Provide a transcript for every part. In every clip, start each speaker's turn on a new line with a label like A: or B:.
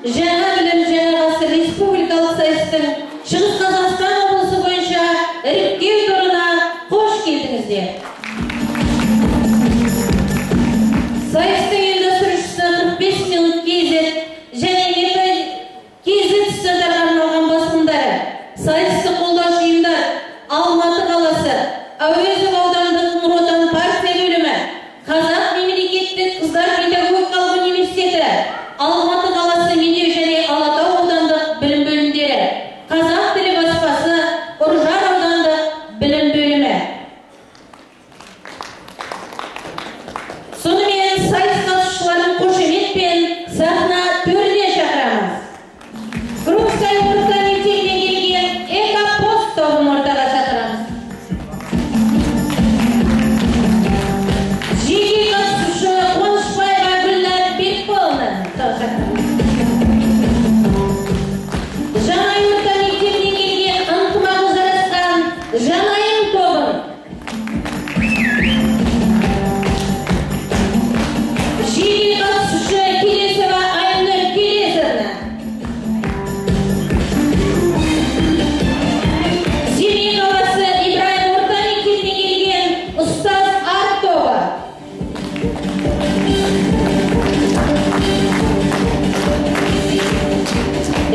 A: жаңа білім жаңа ғасыр республикалық сайыстың Шығыс Қазақстан облысы бойынша іріктеу турына қош келдіңіздер. Сайыстың ұйымдастырушысы 45 минут KZ және KZ студияға арналған басылымдары, сайысты қолдаушы ұйымдар, Алматы қаласы, Әуезов аудандық Нұр Отан партия бөлімі, Қазақ мемлекеттік қыздар педагогикалық университеті, Алматы қаласы Медеу және Алатау аудандық білім бөлімдері, Қазақ тілі баспасы, Ұржар аудандық білім бөлімі. Сонымен сайыс қатысушыларын қошеметпен сахна төріне шақырамыз. Крупская орта мектебінен келген Экопост тобын ортаға шақырамыз. Жеке қатысушы Қуанышбаева Гүлнар Бекболовна шақырамыз. Жанай орта мектебінен келген ынтымағы жарасқан Жанайым тобын. Жеке қатысушы Келесова Айнұр Келесовна. Семей қаласы Ибраим орта мектебінен келген ұстаз Арт тобы.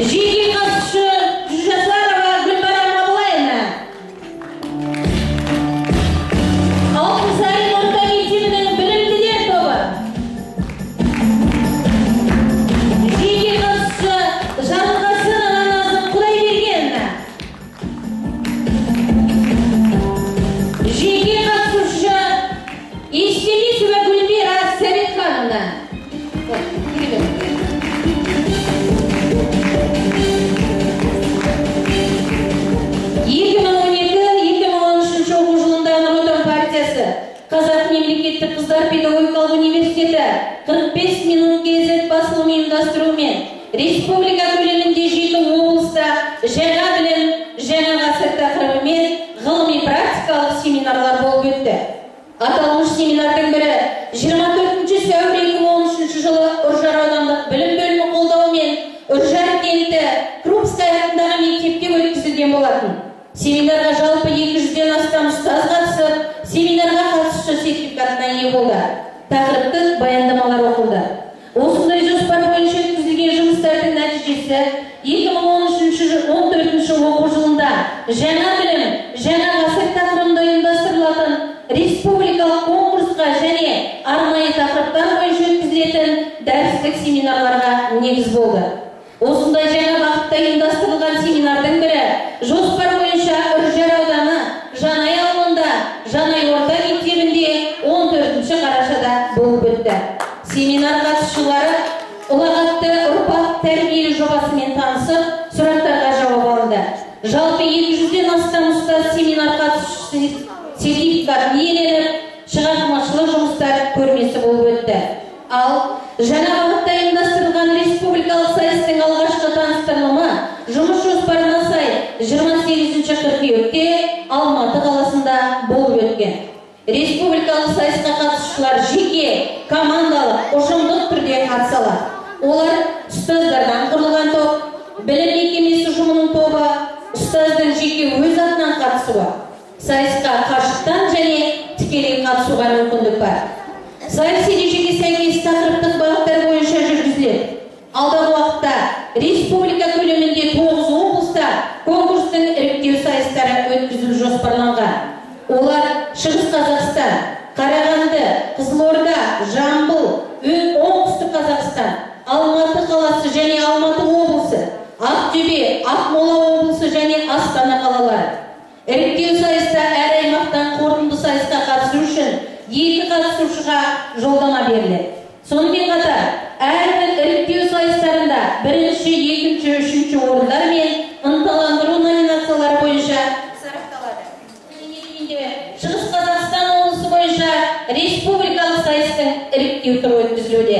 A: Жеке қатысушы Жүжасарова Гүлбарам Абылайына. Алтынсарин орта мектебінің білімділер тобы. Жеке қатысушы Жарылғасынова Назым Құдайбергенова. Жеке қатысушы Естемесова Гүлбира Сәбетхановна. 2012-2013 оқу жылында Нұр Отан партиясы Қазақ мемлекеттік қыздар педагогикалық университеті 45 минут KZ басылымы ұйымдастыруымен республика көлемінде 7 облыста жаңа білім, жаңа ғасыр тақырыбымен ғылыми-практикалық семинарлар болып өтті. Аталмыш семинардың бірі 24 сәуір 2013 жылы Ұржар аудандық білім бөлімі қолдауымен Ұржар кенті Крупская атындағы мектепте өткізілген болатын. Семинарға жалпы 200-ден астам ұстаз қатысып, семинарға қатысушы сертификатына ие болды. Тақырыптық баяндамалар оқылды. Осындай жоспар бойынша өткізілген жұмыстардың нәтижесі 2013-14 оқу жылында жаңа білім, жаңа ғасыр тақырыбында ұйымдастырылатын республикалық конкурсқа және арнайы тақырыптар бойынша өткізілетін дәрістік семинарларға негіз болды. Осындай жаңа бағытта ұйымдастырылған семинардың бірі жоспар бойынша Ұржар ауданы Жанай ауылында Жанай орта мектебінде 14 қарашада болып өтті. Семинар қатысушылары ұлағатты ұрпақ тәрбиелеу жобасымен танысып, сұрақтарға жауап алынды. Жалпы 200-ден астам ұстаз семинар қатысушысы сертификатын иеленіп, шығармашылық жұмыстар көрмесі болып өтті. Ал жаңа бағытта ұйымдастырылған республикалық сайыстың алғашқы таныстырылымы жұмыс жоспарына сай 28 қыркүйекте Алматы қаласында болып өткен. Республикалық сайысқа қатысушылар жеке, командалық, ұжымдық түрде қатыса алады. Олар ұстаздардан құрылған топ, білім мекемесі ұжымының тобы, ұстаздың жеке өз атынан қатысуы. Сайысқа қашықтан және тікелей қатысуға мүмкіндік бар. Сайыс ережеге сәйкес тақырыптық бағыттар бойынша жүргізіледі. Алдағы уақытта республика көлемінде 9 облыста конкурстың іріктеу сайыстары өткізілу жоспарланған. Олар Шығыс Қазақстан, Қарағанды, Қызылорда, Жамбыл, Оңтүстік Қазақстан, Алматы қаласы және Алматы облысы, Ақтөбе, Ақмола облысы және Астана қалалары. Іріктеу сайыста әр аймақтан қорытынды сайысқа қатысу үшін 2 қатысушыға жолдама беріледі. Сонымен қатар, әрбір іріктеу сайыстарында 1-ші, 2-ші, 3-ші орындар мен ынталандыру номинациялары бойынша сарапталады. Шығыс Қазақстан облысы бойынша республикалық сайыстың іріктеу туры өткізілуде.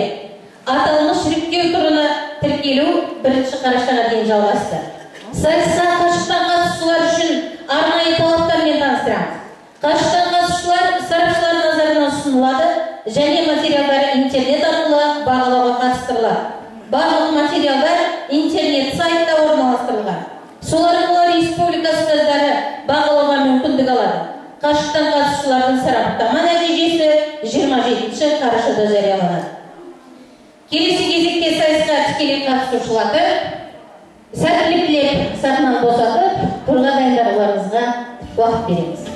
A: Аталмыш іріктеу турына тіркелу 1 қарашаға дейін жалғасты. Сайысқа қашықтан қатысушылар үшін арнайы талаптармен таныстырамыз. Қашықтан қатысушылар сарапшылар назарына ұсынылады және материалдары интернет арқылы бағалауға қатыстырылады. барлық материалдар интернет сайтта орналастырылған. Сол арқылы республика ұстаздары бағалауға мүмкіндік алады. Қашықтан қатысушылардың сараптама нәтижесі 27 қарашада жарияланады. Келесі кезекте сайысқа тікелей қатысушыларды сәттілік сахнаны босатып, турға дайындалуларыңызға уақыт береміз.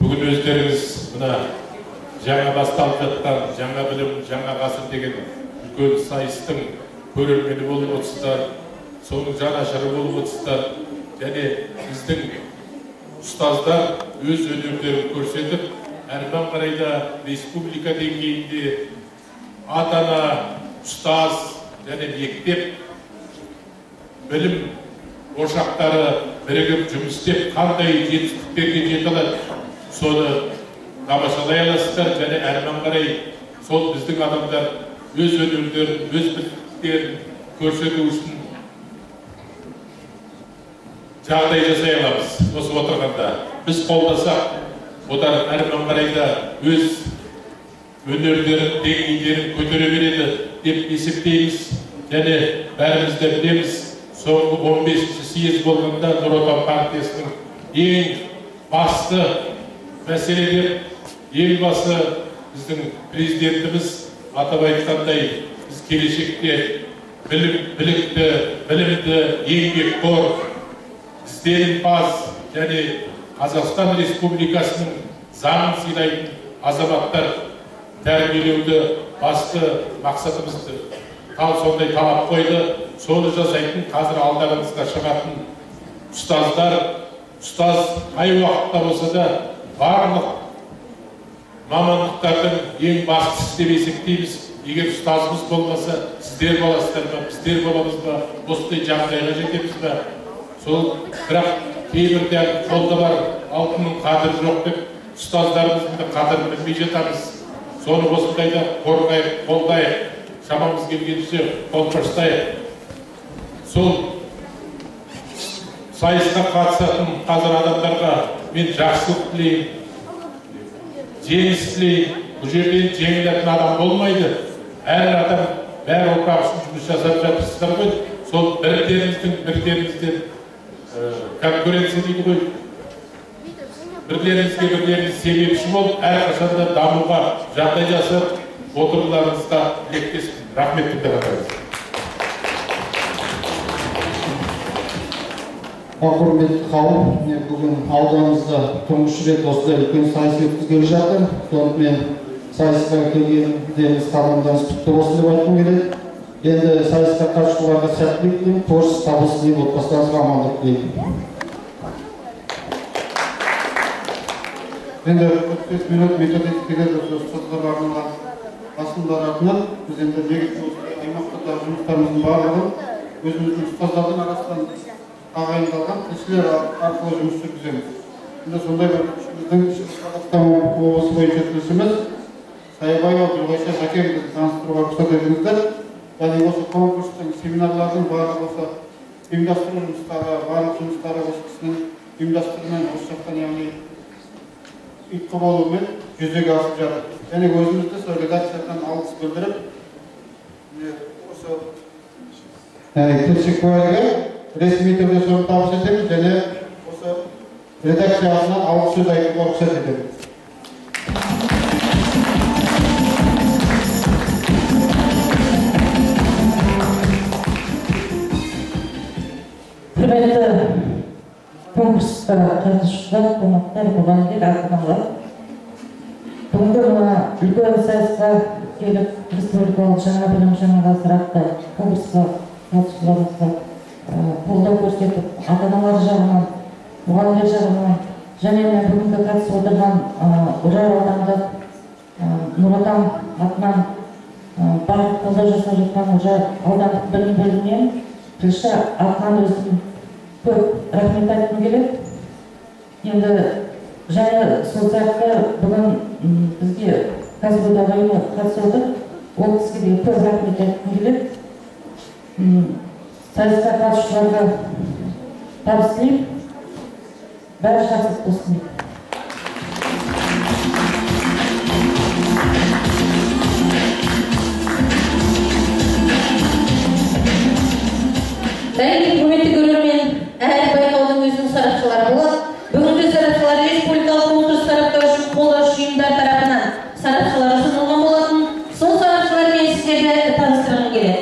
B: Бүгін өздеріңіз мына жаңа басталып жатқан жаңа білім, жаңа ғасыр деген үлкен сайыстың көрермені болып отырсыздар, соның жанашыры болып отырсыздар, және біздің ұстаздар өз өнерлерін көрсетіп, әрмен қарайда республика деңгейінде ата-ана, ұстаз және мектеп білім ошақтары бірігіп жұмыс істеп, қандай жетістіктерге жете алады, соны тамашалай аласыздар, және әрмен қарай сол біздің адамдар өз өнерлерін, өз біліктіліктерін көрсету үшін жағдай жасай аламыз. Осы отырғанда біз қолдасақ, одан әрмен қарайда өз өнерлерін, деңгейлерін көтере береді деп есептейміз, және бәріміз де білеміз. Соңғы 15-ші съезд болғанда Нұр Отан партиясының ең басты мәселелер, ең басы біздің президентіміз атап айтқандай, біз келешекте білікті, білімді, еңбекқор, ізденімпаз және Қазақстан Республикасының заңын сыйлайтын азаматтар тәрбиелеуді басты мақсатымызды сондай талап қойды. Соны жасайтын қазір алдарыңызға шығатын ұстаздар, ұстаз қай уақытта болса да барлық мамандықтардың ең бастысы деп есептейміз. Егер ұстазымыз болмаса, сіздер боласыздар ма, біздер боламыз ба, осындай жағдайға жетеміз ба? Сол бірақ кейбірде қолда бар алтынның қадірі жоқ деп ұстаздарымыздың қадірін білмей жатамыз. Соны осындайда қорғайық, қолдайық, шамамыз келгенше қол қоштайық. Сол сайысқа қатысатын қазір адамдарға мен жақсылық тілеймін, жеңіс тілеймін. Бұл жерден жеңілетін адам болмайды. Әр адам бәр ұрпақ үшін жұмыс жасап жатырсыздар ғой. Сол бірдеріңізден конкуренция дейді ғой. Бірлеріңіз себепші болып, әрқашанда дамуға жағдай жасап отыруларыңызға тілектеспін. Рахмет деп атаймыз.
C: Құрметті қауым, бүгін ауданымызда тұңғыш рет осындай үлкен сайыс өткізіліп жатыр. Сонымен сайысқа келгендеріңіз қадамдарыңыз құтты болсын деп айтқым келеді. Енді сайысқа қатысушыларға сәттілік тілеймін, творческий табыс тілеймін, отбасыларыңызға амандық тілеймін. Енді 45 минут методикаға ұстаздарға арналған басылымдар атынан біз енді негізгі аймақтарда жұмыстарымыздың барлығын өзіміздің ұстаздардың арасынан тағайындалған тілшілер арқылы жұмыс жүргіземіз. Енді сондай бір біздің Қазақстан облысы бойынша тілшіміз Саябаева Гүлғайша Жакенқызы таныстыруға рұқсат етіңіздер. Яғни осы конкурстың, семинарлардың барлығы осы ұйымдастыру жұмыстары, барлық жұмыстары осы кісінің ұйымдастыруымен осы жақтан, яғни ұйытқы болуымен жүзеге асып жатыр. Және өзімізді сол редакциядан алғыс білдіріп, осы тілші куәлігі ресми түрде соны табыс етеміз, және осы редакциясынан алғыс сөз айтуға рұқсат етеміз.
D: Құрметті конкурсқа қатысушылар, қонақтар, мұғалімдер, ата-аналар. Бүгінгі мына үлкен сайысқа келіп республикалық жаңа білім жаңа ғасыр атты конкурсқа қатысушыларымызға қолдау көрсетіп, ата-аналар жағынан мұғалімдер жағынан және бүгінгі қатысып отырған Үржар аудандық Нұр Отан атынан барлық қолдау жасап жатқан Үржар аудандық білім бөлімінен тілші атынан өзім көп рахмет айтқым келеді. Енді және сол сияқты бүгін бізге кәсіподақ ұйымы қатысып отыр. Ол кісіге де көп рахмет айтқым келеді. Сайысқа қатысушыларға табыс тілеймін. Бәрі жақсы болсын.
A: Дәлелді құрметті көрермен, әр байқаудың өзінің сарапшылары болады. Бүгінгі сарапшылар республикалық конкурс сараптау үшін қолдаушы ұйымдар тарапынан сарапшылар ұсынылған болатын. Сол сарапшылармен сіздерді таныстырғым келеді.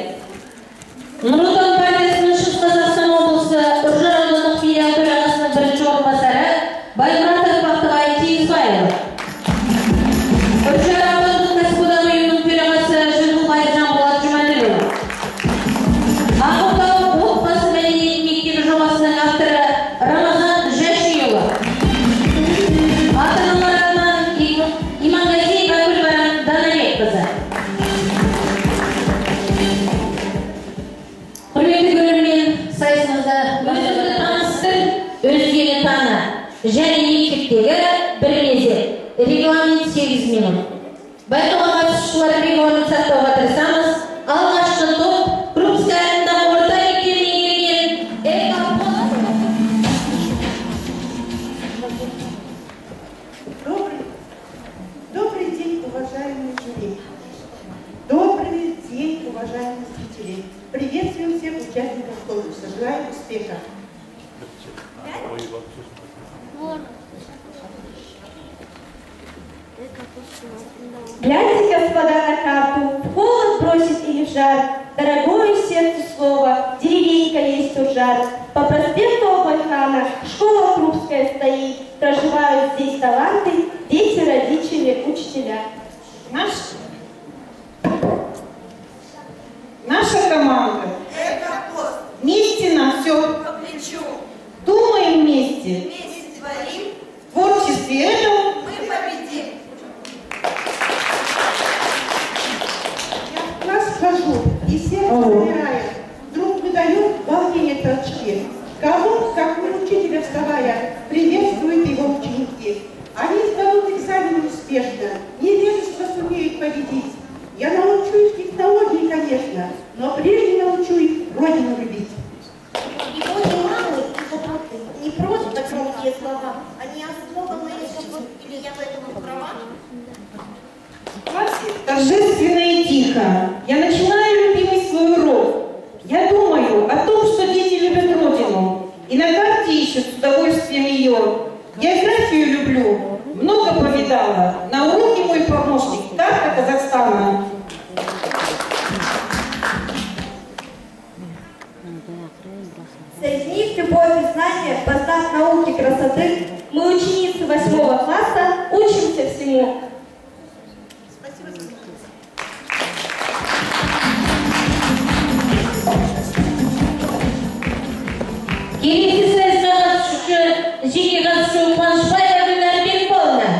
A: Нұр Отан партиясының Шығыс Қазақстан облысы Үржар аудандық филиалы төрағасының бірінші орынбасары Баймұратов Бақтығай Тегізбайұлы. Үржар аудандық кәсіподақ ұйымының төрағасы Жыңғылбаев Жанболат Жұмаділұлы. Ақтау отбасы мәдениет мектебі жобасының авторы Рамазан Жәшиұлы. Ата-аналар атынан Иманғазиева Гүлбарам Данабекқызы. Құрметті көрермен, сайысымызда өзіңді таныстыр, өзгені таны және мектептегі бір мезет. Регламент 8 минут. Байқауға қатысушылар регламент сақтауға тырысамыз. Алғашқы топ Крупская атындағы орта мектебінен келген
E: Добрый день, уважаемые жюри. Добрый день, уважаемые зрители. Приветствуем всех участников конкурса. Желаю успеха. Гляньте, господа, на карту. В холод бросит или в жар. Дорогое сердцу слово. Деревенька есть Уржар. По проспекту Облахана школа Крупская стоит. Проживают здесь таланты, дети, родители, учителя. Наша команда. Вместе нам все по плечу. Думаем вместе. Вместе творим. В творчестве этом мы победим. Я в класс хожу, и сердце замирает. Вдруг выдает волнение толчки. Кого, как учителя вставая, приветствуют его ученики. Они сдадут экзамен успешно, невежество сумеют победить. Я научу их технологии, конечно, но прежде научу их Родину любить.
F: Его мамы и заботы не просто громкие слова, они основаны или я в этом права?
E: В классе торжественно и тихо. Я начинаю любимый свой урок. Я думаю о том, что дети любят Родину, и на карте ищут с удовольствием ее. Географию люблю, много повидала. На уроке мой помощник, карта Казахстана.
F: Соединив любовь и знания, познав науки красоты, мы, ученицы 8 класса, учимся всему. Спасибо за
A: Келесі сайысқа қатысушы жеке қатысушы Қуанышбаева Гүлнар Бекболовна.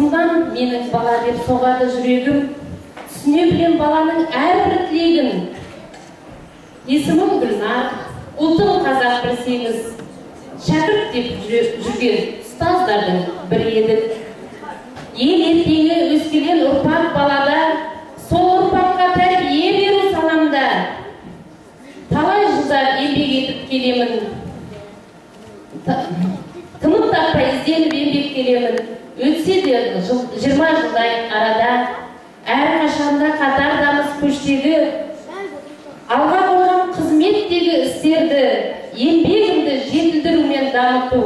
A: шындан менің бала деп соғады жүрегім, түсіне білем баланың әрбір тілегін. Есімім Гүлнар, ұлтым қазақ білсеңіз, шәкірт деп жүрген ұстаздардың бір едік. Ел ертеңі өскелен ұрпақ балада, сол ұрпаққа тәрбие беру санамда. Талай жылдар еңбек етіп келемін, тымық таппай ізденіп еңбек келемін. Өтсе де 20 жылдай арада, әрқашанда қатардамыз көштегі, алға қойған қызметтегі істерді, еңбегімді жетілдірумен дамыту,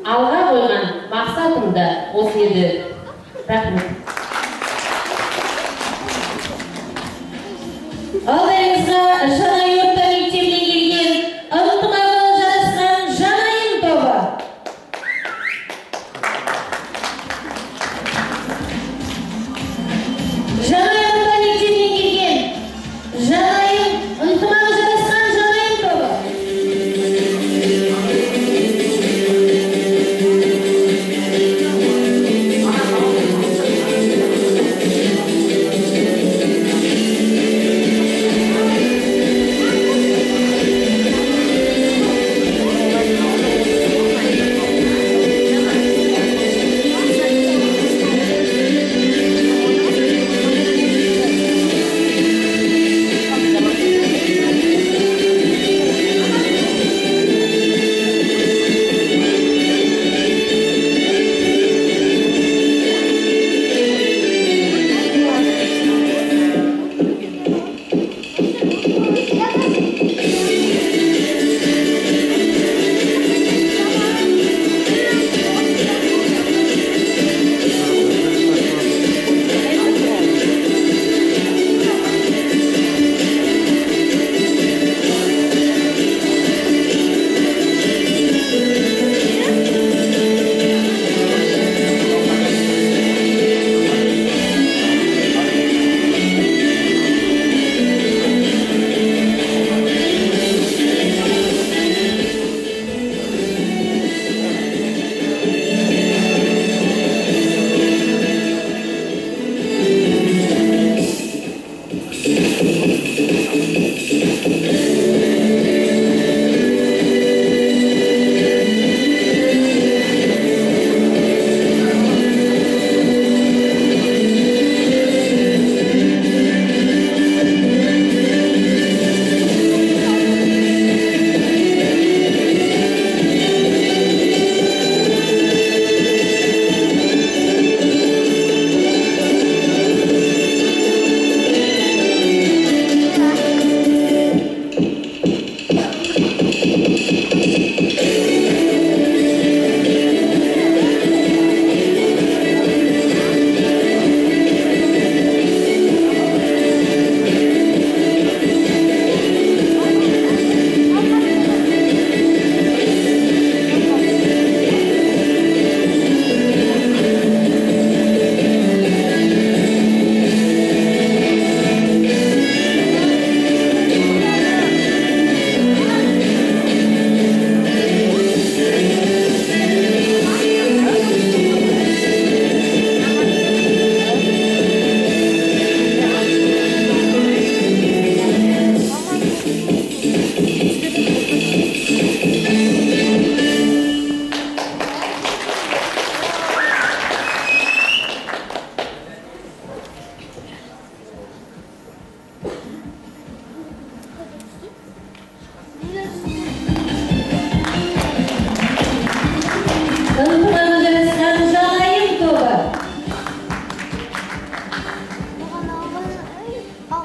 A: алға қойған мақсатымда осы еді. Рахмет. Алдыңызға жаңа орта мектебіне келген ынтымағы жарасқан Жанайым тобы. Жаңа орта мектебіне келген Жанайым ынтымағы жарасқан Жанайым тобы.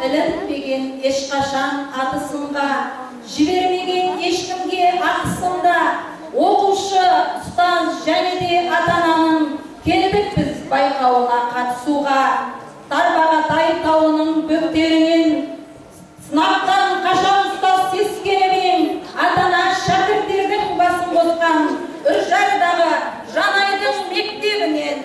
G: ілінбеген ешқашан атысынға, жібермеген ешкімге ақысында, оқушы, ұстаз және де ата-ананың келдік біз байқауына қатысуға. Тарбағатай тауының бөктерінен сынақтан қашан ұстаз сескенемең, ата-ана шәкірттердің басын қосқан Үржардағы Жанайдың мектебінен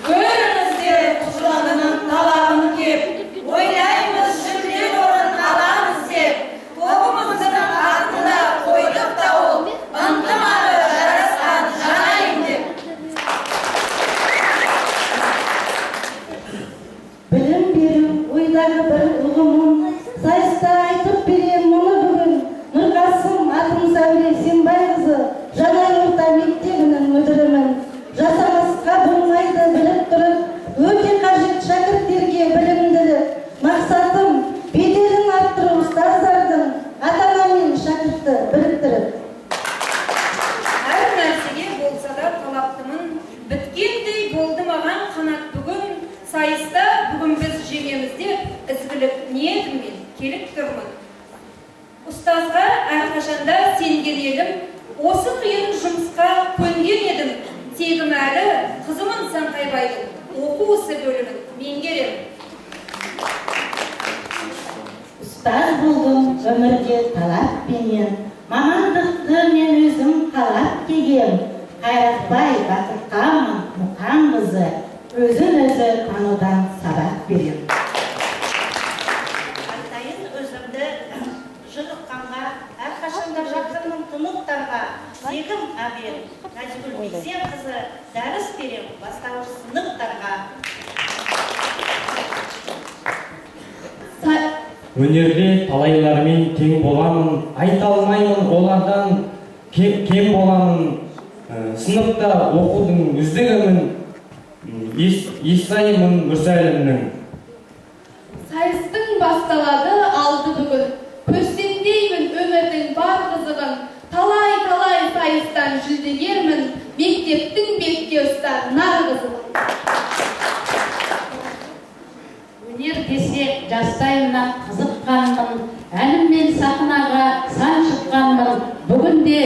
G: көріңіздер құшағының талабын кеп, ойлаймыз жүлден орын аламыз деп, тобымыздың артында қойдық тауыл, ынтымағы жарасқан Жанайым деп. Осы қиын жұмысқа көнген едім. Тегім әлі қызымын Саңқайбайдың оқу ісі бөлімін меңгерем.
H: Ұстаз болдым өмірде талаппенен, мамандықты мен өзім қалап кегем. Қайратбай Бақытқамын Мұқан қызы, өзін өзі танудан сабақ берем. Айтайын өзімді жұрыққанға, әрқашанда жақынның тұнықтарға, Сегім Абел, Назгүл Бейсен қызы дәріс берем бастауыш сыныптарға.
I: Өнерде талайлармен тең боламын, айта алмаймын олардан кем боламын. Сыныпта оқудың үздігімін, Исайымын Мүрсәлімнің.
J: Сайыстың басталады алды бүгін, көстендеймін өмірдің бар қызығын. Талай сайыстан жүлдегермін, мектептің бетке ұстар нар қызығын.
K: Өнер десе жастайымнан қызыққанмын, әліммен сахнаға сан шыққанмын. Бүгінде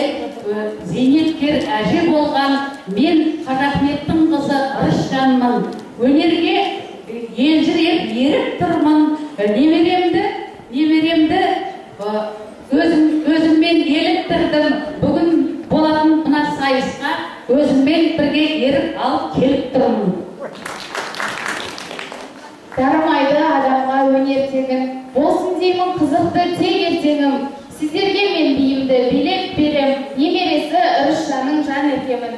K: зейнеткер әже болған мен Қажахметтің қызы Ырысжанмын. Өнерге елжіреп еріп тұрмын. Немеремді өзіммен еліктірдім. Бүгін болатын мына сайысқа өзіммен бірге еріп алып келіп тұрмын.
J: Дарымайды адамға өнер тегін, болсын деймін қызықты тек ертеңім. Сіздерге мен биімді билеп берем, немересі Ырысжанның жан еркемін.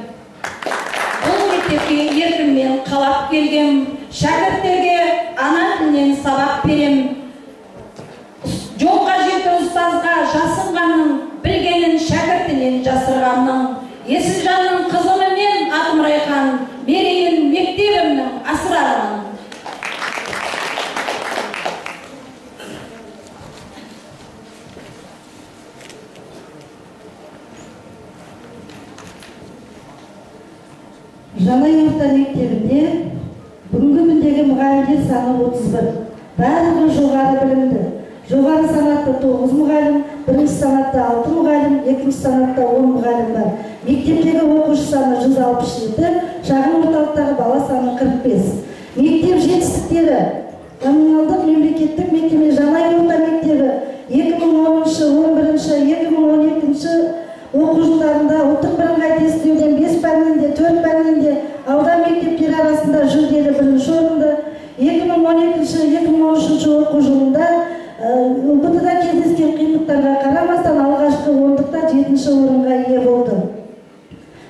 G: Бұл мектепке еркіммен қалап келгем, шәкірттерге ана тілінен сабақ берем. Жоққа жеті ұстазға жасынғанның, білгенін шәкіртінен жасырғанның. Есілжанның қызымы мен атым Райхан, мерейін мектебімнің асырармын.
L: Жалай орта мектебінде бүгінгі күндегі мұғалімдер саны 31. Барлығы жоғары білімді. Жоғары санатта 9 мұғалім, бірінші санатта 6 мұғалім, екінші санатта 10 мұғалім бар. Мектептегі оқушы саны 167, шағын орталықтағы бала саны 45. Мектеп жетістіктері: коммуналдық мемлекеттік мекеме Жалай орта мектебі 2010-11-2012 оқу жылдарында ұлттық бірыңғай тестілеуден 5 пәнінде, 4 пәнінде аудан мектептері арасында жүлделі 1-ші орынды. 2012-2013 оқу жылында ұбт-да кездескен қиындықтарға қарамастан алғашқы ондықта 7-ші орынға ие болды.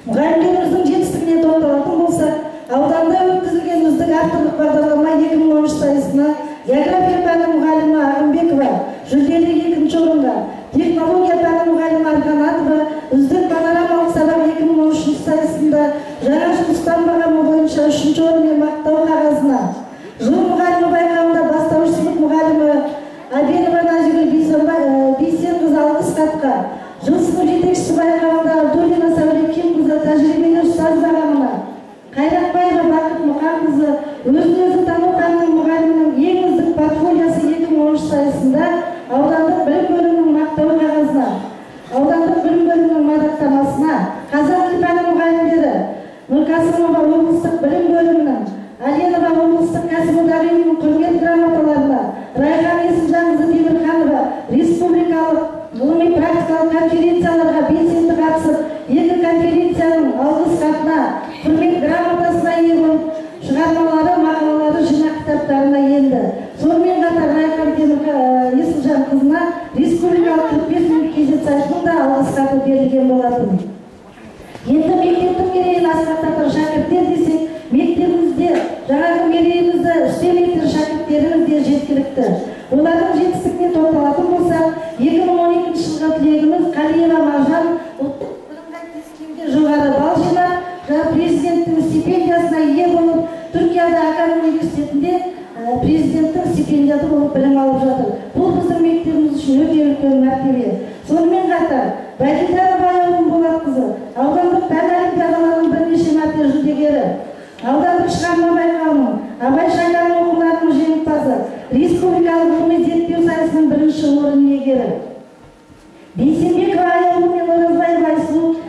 L: Мұғалімдеріміздің жетістігіне тоқталатын болсақ, ауданда өткізілген үздік авторлық бағдарлама 2013 сайысына география пәні мұғалімі Ағымбекова жүлделі 2-ші орынға, технология пәні мұғалімі Арғанатова үздік панорамалық сабақ 2013 сайысында жаңа жұмыстан бағамы бойынша 3-ші орынмен мақтау қағазына, жыл мұғалімі байқауында бастауыш сынып мұғалімі Абенова Назгүл Бейсен қызы алғыс хатқа, жыл сынып жетекшісі байқауында Абдуллина Сәулеткин қызы тәжірибелі ұстаз бағамына, Қайратбаева Бақыт Мұқан қызы өзін-өзі тану пәнінің мұғалімінің ең үздік портфолиосы 2013 сайысында аудандық білім бөлімінің мақтау қағазына, аудандық білім бөлімінің мадақтамасына, қазақ тіл пәні мұғалімдері Нұрқасымова облыстық білім бөлімінің, Аленова облыстық кәсіподағы ұйымының құрмет грамоталарына, Райхан Есімжанқызы Темірханова республикалық ғылыми-практикалық конференцияларға белсенді қатысып, 2 конференцияның алғыс хатына, құрмет грамотасына ие болып, шығармалары, мақалалары жинақ кітаптарына енді. Сонымен қатар Райхан Есімжанқызына республикалық 45 мемлекет сайтының да алғыс хаты берілген болатын. Енді мектептің мерейін асқақтатар шәкірттер десек, мектебімізде жаңағы мерейімізді үстем етер шәкірттеріміз де жеткілікті. Олардың жетістігіне тоқталатын болсақ, 2012 жылғы түлегіміз Қалиева Маржан ұлттық бірыңғай тестілеуде жоғары балл жинап, президенттің стипендиясына ие болып, Түркияда Акан университетінде президенттің стипендиясы болып білім алып жатыр. Бұл біздің мектебіміз үшін өте үлкен мәртебе. Сонымен қатар Бәйділдәрова Айгүл Болатқызы аудандық пән олимпиадаларының бірнеше мәрте жүлдегері, аудандық шығарма байқауының, Абай Шайдан оқуларының жеңімпазы, республикалық ғылыми-зерттеу сайысының 1-ші орын иегері. Бейсенбекова Айгүл мен Оразбаева Айсұлу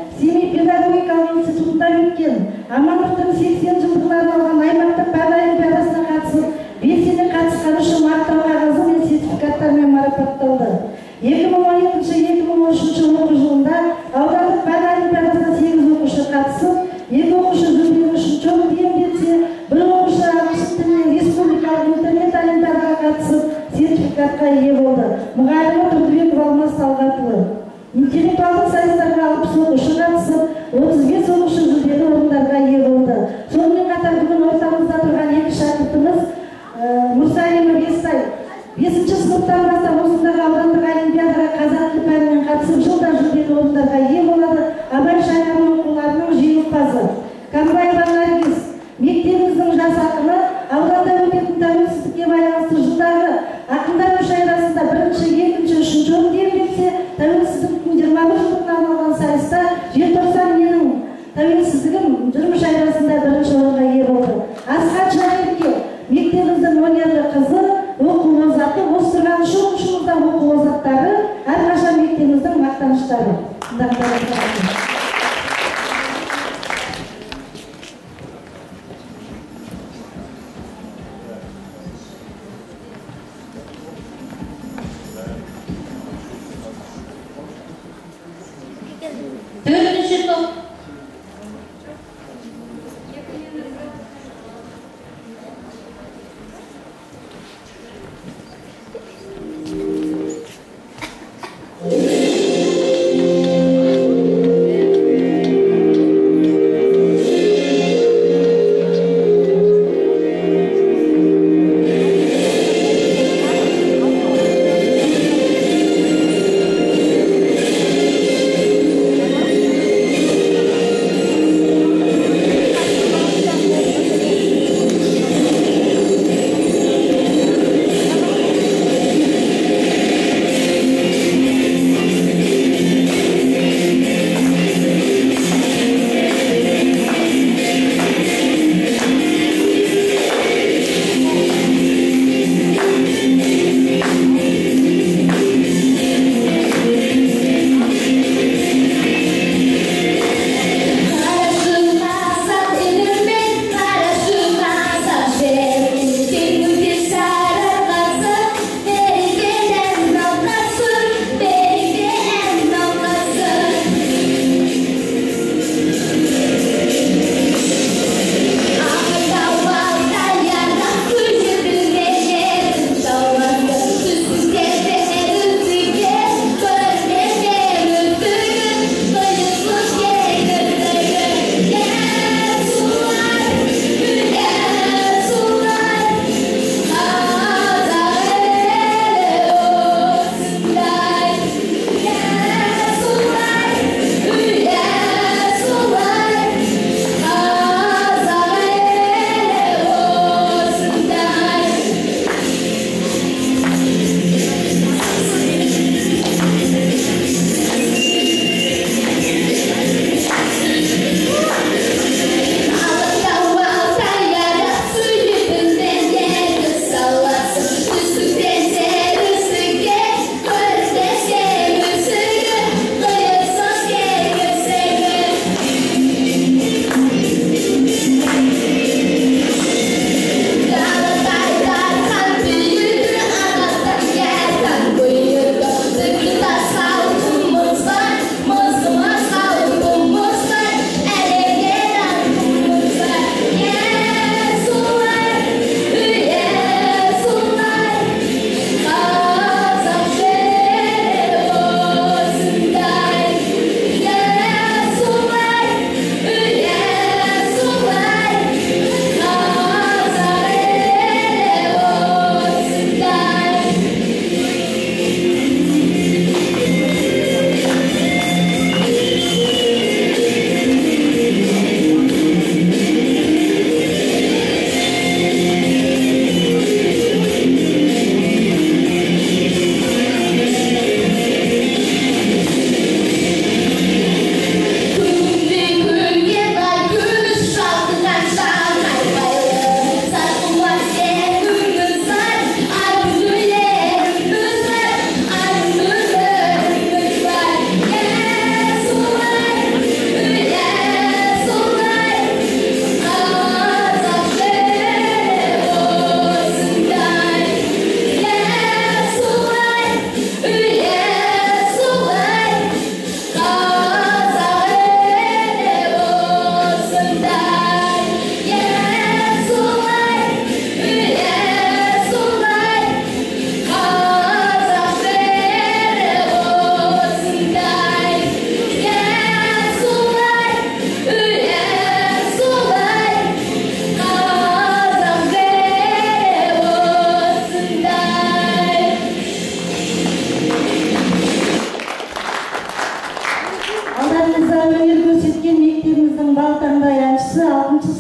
L: сертификатқа ие болды. Мұғалімі Тұрдыбеков Алмас Талғатұлы. Интеллектуалдық сайыстарға 60 оқушы қатысып, 35 оқушы жүлделі орындарға ие болды. Сонымен қатар бүгін ортамызда тұрған екі шәкіртіміз Мұрсалима Бестай 5-ші сыныптан бастап осындағы аудандық олимпиадаға қазақ тілі пәнінен қатысып, жылда жүлделі орындарға ие болады. Абай Шайханың оқуларының жеңімпазы. Камбаева Наргиз мектебіміздің жас ақыны, ауданда өтетін тәуелсіздікке байланысты жылдағы ақындар мүшәйрасында 1-ші, 2-ші, 3-ші орын иеленсе, тәуелсіздіктің 21 жылдығына арналған сайыста желтоқсан менің тәуелсіздігім жыр мүшәйрасында 1-ші орынға ие болды. Асхат Жайырке мектебіміздің өнерлі қызы, оқу озаты, осы тұрған үш оқушымызда оқу озаттары, әрқашан мектебіміздің мақтаныштары.
A: Төртінші топ.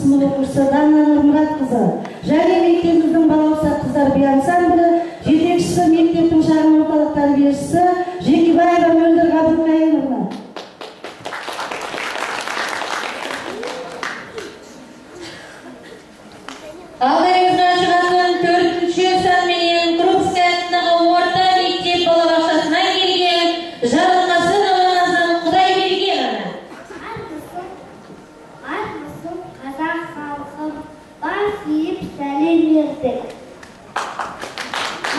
L: сынып оқушысы Дана Нұрмұратқызы және мектебіміздің балауса қыздар би ансамблі жетекшісі мектептің шағын орталық тәрбиешісі Жекебаева Мөлдір Ғабдылқайымовна.
A: Алдыңызға шығатын 4-ші санменен Крупская атындағы орта мектеп балабақшасынан келген Жарылқасынова Назым Құдайбергенова.
M: Армысың қазақ халқым, бас иіп сәлем бердік.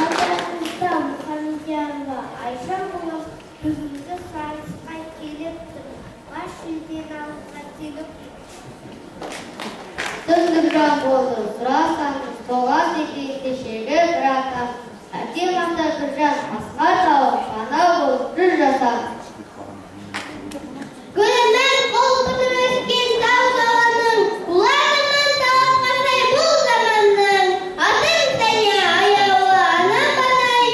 M: Алдымызда Мұхамедианова Айша болып, бүгінгі сайысқа келіп тұр. Бас жүлдені алуға келіп Түндігран болды, сұрасаңыз, тоғыз екен кешегі бір атам. Әтемамда бір жас асқа тауып, ғана болып бір жасам. Гүлімен қолпытып өскен тау даланың, ұларынан талапқа сай бұл заманның. Атым сәне аяулы анам банай,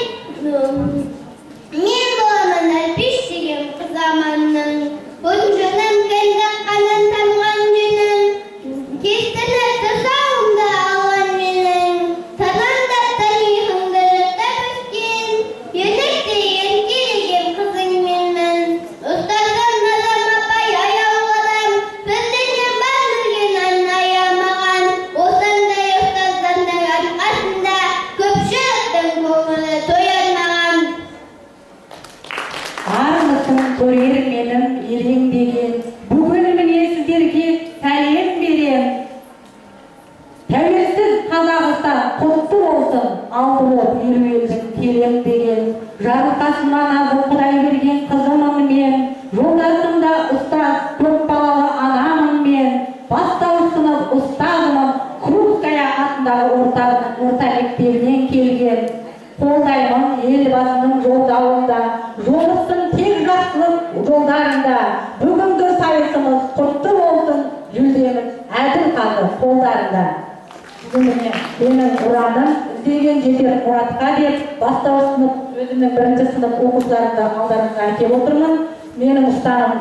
M: мен боламын әлпеш деген қыз аманның. Бұнжының кәлді қанын тамған жөнің, кестіні тұсауымды алған менің. Тарандап тарихыңды жаттап өскен, ертекте еркелеген қызың менмін. Ұстазым Назам апай аяулыдан, бізден бар жүрген аямаған. Осындай ұстаздардың арқасында көпшіліктің көңілі тоянмаған.
K: Армысың көрерменім елеңдеген, бүгін міне сіздерге сәлем берем. Тәуелсіз Қазақстан құтты болсын, алды болып елдің тереңдеген. Жарылқасынова Назым Құдайберген қызымын мен, жолдасымда ұстаз көп балалы анамын мен. Бастауыш сынып ұстазымын, Крупская атындағы орта мектебінен келген. Қолдаймын елбасының жолдауында, жолықсын тек жақсылық жолдарында. Бүгінгі сайысымыз құтты болсын, жүлдеміз әділ қалды қолдарында. Менің ұраным іздеген жетер мұратқа деп, бастауыш сынып өзімнің бірінші сынып оқушыларымды алдарыңызға әкеп отырмын. Менің ұстаным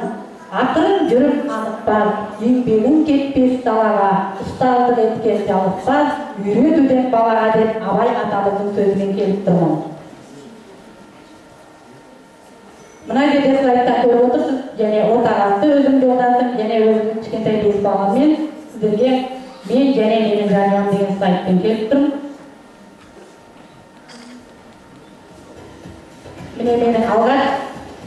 K: ақырын жүріп анықпаз, еңбегің кетпес далаға, ұстаздық еткен жалықпаз, үйретуден балаға деп Абай атамыздың сөзімен келіп тұрмын. Мына жерде слайдта көріп отырсыз, және ортағасы өзім жолдасым, және өзімнің кішкентай бес баламмен сіздерге мен және менің жанұям деген слайдпен келіп тұрмын. Міне менің алғаш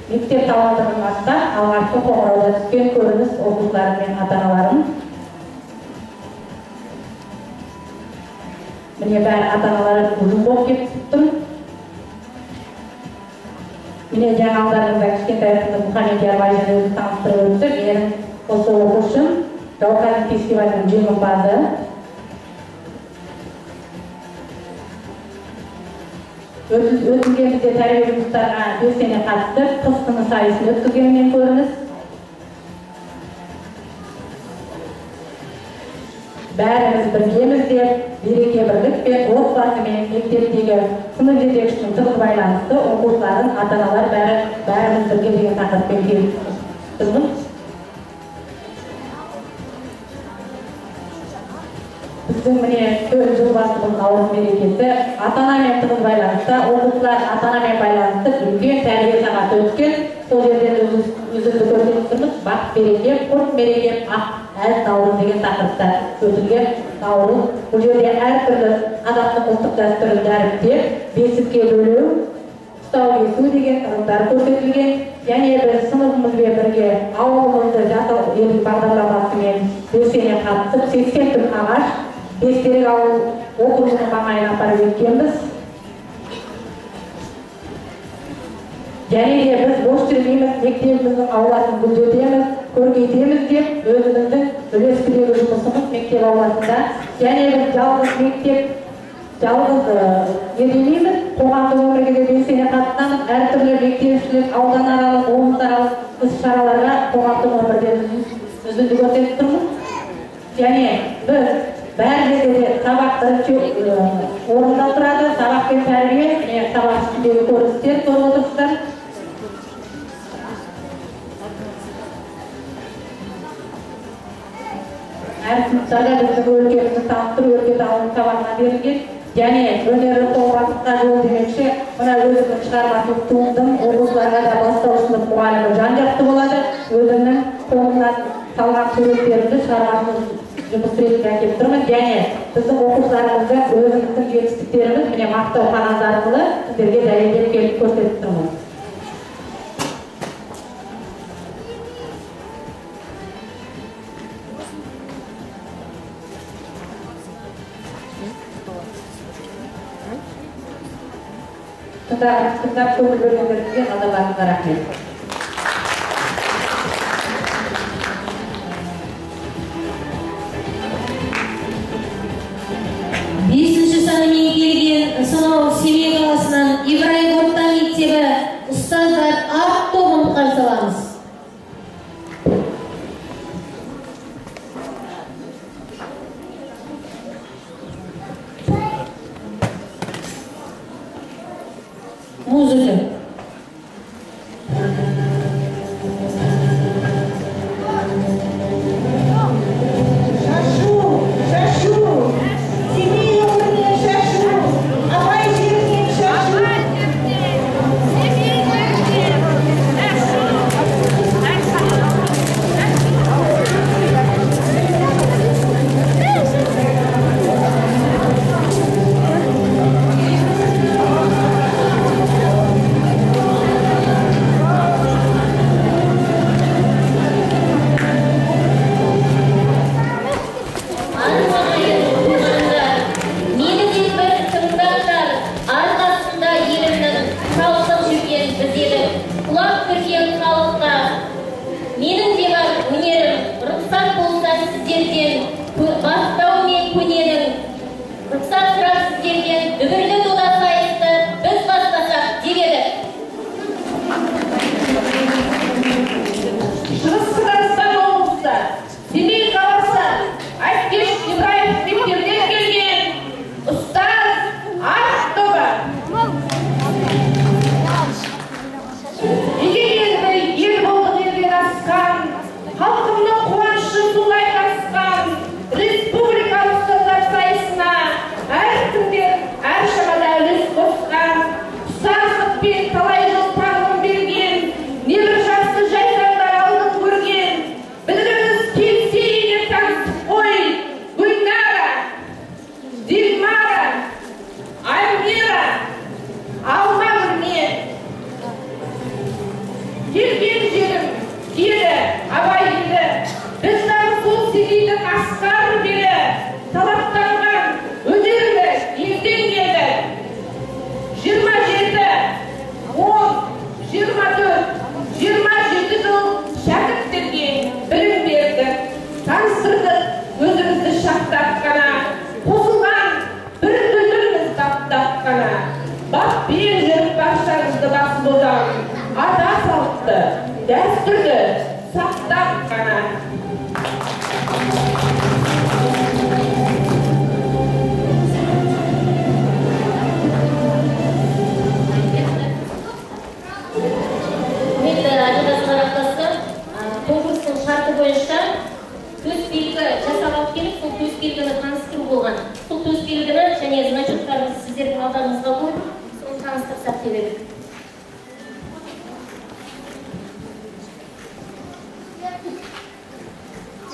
K: мектеп табалдырығын бастап, алғашқы қоңырауда түскен көрініс оқушыларым мен ата-аналарым. Міне бәрі ата-аналары ұжым болып келіп тұр. Міне жаңа алдарыңызда кішкентай қызым Мұхамедианова Айжан өзі таныстырып өтті. Менің осы оқушым Жауқазын фестивалінің жеңімпазы. Өтілген бізде тәрбие жұмыстарға белсене қатысып, қыс сыны сайысын өткізгенмен көрініс. Бәріміз біргеміз деп, береке бірлікпен, отбасымен, мектептегі сынып жетекшінің тығыз байланысты, оқушыларын, ата-аналар бәріміз бірге деген тақырыппен келіп тұрмыз. Біздің міне жыл басының наурыз мерекесі ата-анамен тығыз байланысты, оқушылар ата-анамен байланысты үлкен тәрбие сағаты өткен. Сол жерден үзінді көрсетіп тұрмыз. Бақыт береке, құрт мереке, әз наурыз деген тақырыпта өтілген наурыз. Бұл жерде әртүрлі қазақтың ұлттық дәстүрін дәріптеп, бесікке бөлу, ұстау кесу деген ырымдар көрсетілген. Және біз сыныбымызбен бірге ауылымызды жасыл ел бағдарламасымен белсене қатысып, 80 түп ағаш Бестерек ауыл округының маңайына апарып өткенбіз. Және де біз бос жүрмейміз, мектебіміздің ауласын гүлдетеміз, көркейтеміз деп өзіміздің үлестірегі жұмысымыз мектеп ауласында. Және біз жалғыз мектеп, жалғыз едемейміз, қоғамдық өмірге де белсене қатысамыз, әртүрлі мектепшілік, ауданаралық, облысаралық іс-шараларға қоғамдық өмірде үзінді көрсетіп тұрмыз. Және біз бәрінде де сабақ бірінші орында тұрады, сабақ пен тәрбие, сабақ үстіндегі көріністер көріп отырсыздар. әр сыныптарда біздің өлкемізді таныстыру, өлке дамуының сабағына берілген. Және өнері қолбасыққа жол демекші, мына өзімнің шығармашылық туындым облыстарға да бастаушылық мұғалімі жан-жақты болады. Өзімнің қолымнан салған суреттерімді шығармашылық жұмыс ретінде әкеліп тұрмын. Және біздің оқушыларымызды өзіміздің жетістіктеріміз міне мақтау қағазы арқылы сіздерге дәлелдеп келіп көрсетіп тұрмын. Тыңдап көңіл бөлгендеріңізге назарларыңызға рахмет.
A: Бесінші санымен келген сонау Семей қаласынан Ибраим орта мектебі ұстаздар арт тобын қарсы аламыз. Музыка.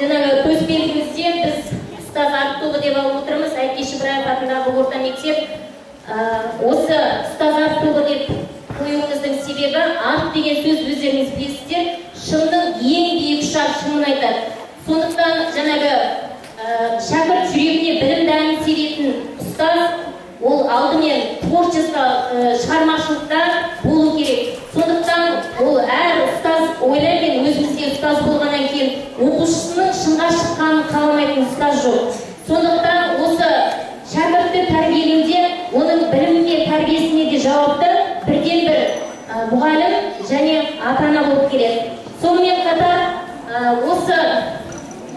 A: Жаңағы төс белгімізде біз ұстаз арт тобы деп алып отырмыз. Әйкеш Ибраев атындағы орта мектеп. Осы ұстаз арт тобы деп қоюымыздың себебі, арт деген сөз өздеріңіз білесіздер, шыңның ең биік ұшар шыңын айтады. Сондықтан жаңағы шәкірт жүрегіне білім дәнін себетін ұстаз, ол алдымен творчество шығармашылықта болу керек. Сондықтан ол әр ұстаз ойлаймен өзімізде ұстаз болғаннан кейін оқушысының шыңға шыққанын қаламайтын ұстаз жоқ. Сондықтан осы шәкіртті тәрбиелеуде, оның білімге, тәрбиесіне де жауапты бірден бір мұғалім және ата-ана болып келеді. Сонымен қатар осы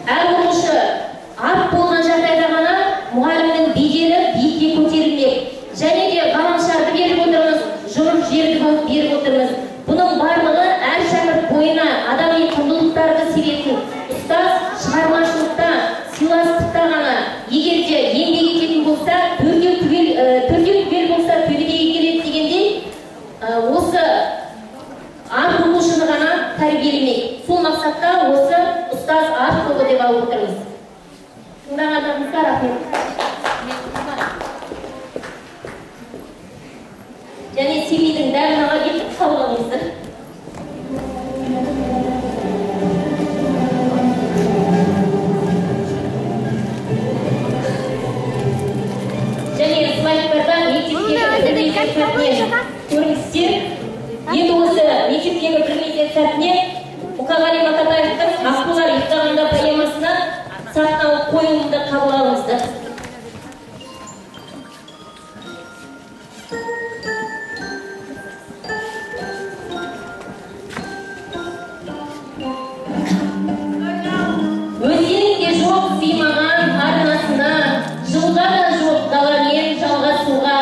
A: әр оқушы арт болған жағдайда ғана мұғалімнің беделі биікке көтерілмек. Және де ғаламшарды беріп отырмыз, жұмыр жерді беріп отырмыз. Бұның барлығы әр шәкірт бойына адами құндылықтарды себетін ұстаз шығармашылықта алып отырмыз. Тыңдағандарыңызға рахмет. Және семейдің дәрінаға кетіп қабылдаңыздар. Және слайдтарда мектептегі бірлескен сәтіне көріністер. Енді осы мектептегі бірлескен сәтіне Мұқағали Мақатаевтың «Аққулар ұйықтағанда» поэмасынан сахналық қойылымды қабыл алыңыздар. Өзенде жоқ сыймаған арнасына, жылға да жоқ даламен жалғасуға,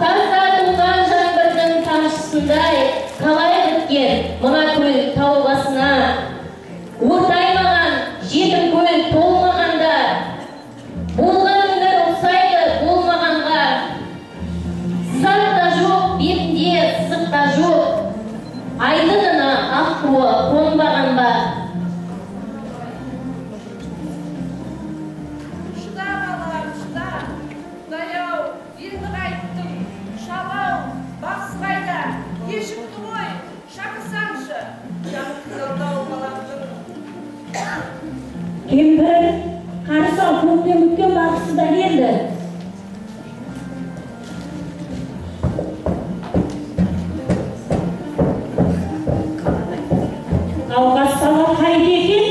A: таза туған жаңбырдың тамшысындай қалай біткен мына көл тау басына. Ортаймаған жетім көл толмағанда, болған өмір ұқсайды болмағанға. Сақ та жоқ, бетінде сық та жоқ, айдынына ақ туы қонбаған ба.
K: Кемпір қарсы көктем өткен бақсыда келді. Қауқастала қайды екен?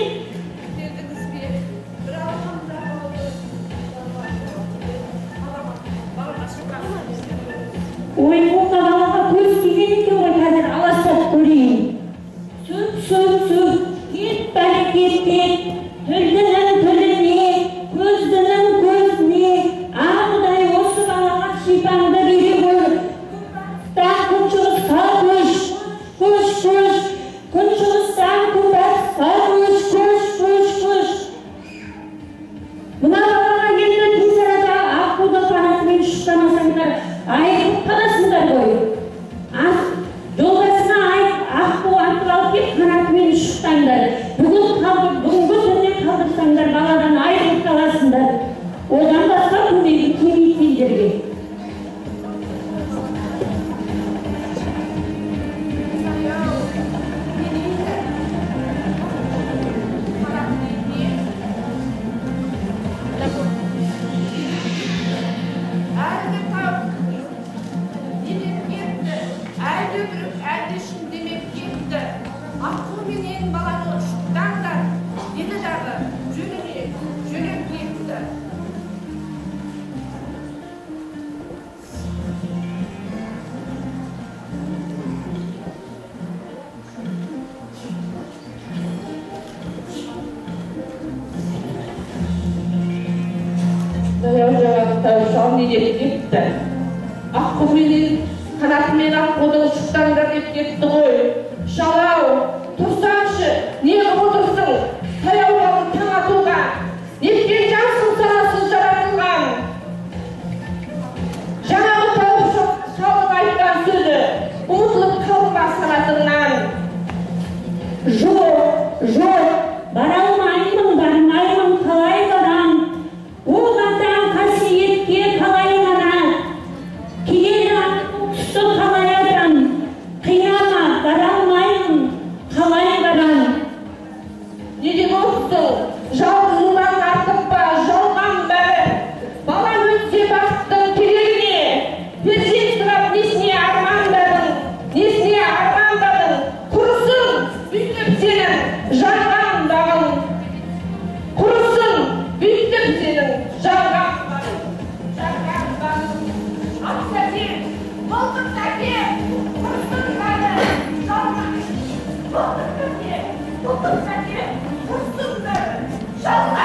K: Ой, онда балаға көз тиген екен ғой, қазір аластап көрейін. Сөп, кет бәрекет кет. Тілдінің тіліне, көздінің көзіне, ағыдай осы балаға шипаңды бере көр. Күншығысқа көш, күншығыстан күнбатысқа көш. Мына балаға енді тыңсарада аққуды қанатымен шықтамасаңдар, айырып қаласыңдар ғой. Жолдасына аққу артып алып кеп қанатымен шықтаңдар. Бүгінгі түннен қалдырсаңдар, баладан айырылып қаласыңдар. Одан басқа көмегі келмейді сендерге.
N: Шал не деп кетті. Аққуменен қанатымен аққудың шықтаңдар деп кетті ғой. Шал-ау, тұрсаңшы, не қып отырсың? Таяу қалды таң атуға. Неткен жансың санасыз жаратылған. Жаңағы тауық шалдың айтқан сөзі ұмытылып қалды ма санатыңнан?
K: Жоқ, бара алмаймын, бармаймын, қалай барам? Ол қатаң қасиетке қалай ғана, келер тұсты қалай адам, қинама, бара алмаймын, қалай барам?
N: Не деп отырсың? Жалғызыңнан артық па, жалған бәрі? Бала өтсе бақыттың керегіне, перзент сұрап несіне армандадың? Құрысын, бүйтіп сенің жалған бағың. Құрысын, бүйтіп сенің жалған бағың. Ақсәке, болдық сәке, құрысын бәрі, жалған. Болдық сәке, құрысын бәрі, жалған.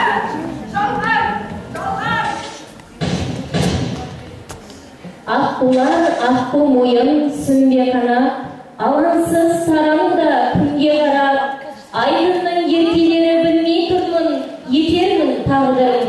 A: Аққулар, аққу мойын, сүмбе қанат, алаңсыз сарамында күнге қарап, айдынның еркелері білмей тұрмын, етермін тағдырым